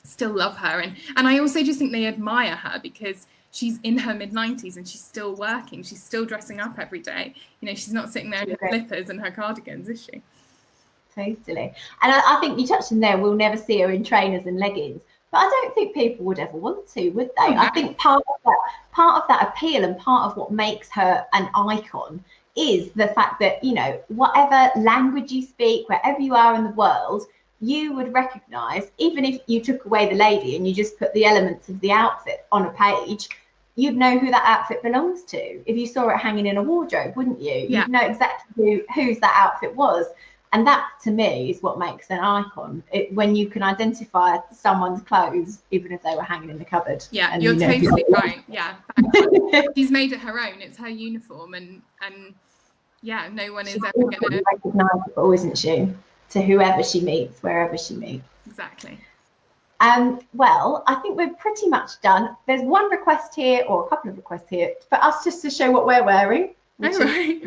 still love her, and I also just think they admire her because she's in her mid-90s and she's still working, she's still dressing up every day. You know, she's not sitting there in her slippers and her cardigans, is she? Totally. And I think you touched on there, we'll never see her in trainers and leggings, but I don't think people would ever want to, would they? I think part of that appeal and part of what makes her an icon is the fact that, you know, whatever language you speak, wherever you are in the world, you would recognize, even if you took away the lady and you just put the elements of the outfit on a page, you'd know who that outfit belongs to. If you saw it hanging in a wardrobe, wouldn't you? Yeah. You'd know exactly whose that outfit was. And that, to me, is what makes an icon. When you can identify someone's clothes, even if they were hanging in the cupboard. Yeah, and you're totally right. Yeah, she's made it her own. It's her uniform, and yeah, no one is ever going to recognisable, isn't she? To whoever she meets, wherever she meets. Exactly. Well, I think we're pretty much done. There's one request here, or a couple of requests here, for us just to show what we're wearing. Oh, right.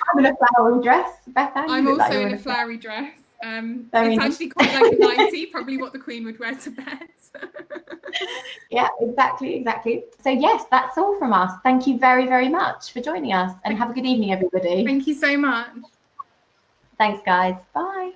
I'm in a flowery dress, Bethan. I'm also in a flowery dress. It's actually quite like a nightie, probably what the Queen would wear to bed. Yeah, exactly. So yes, that's all from us. Thank you very, very much for joining us, and have a good evening, everybody. Thank you so much. Thanks, guys. Bye.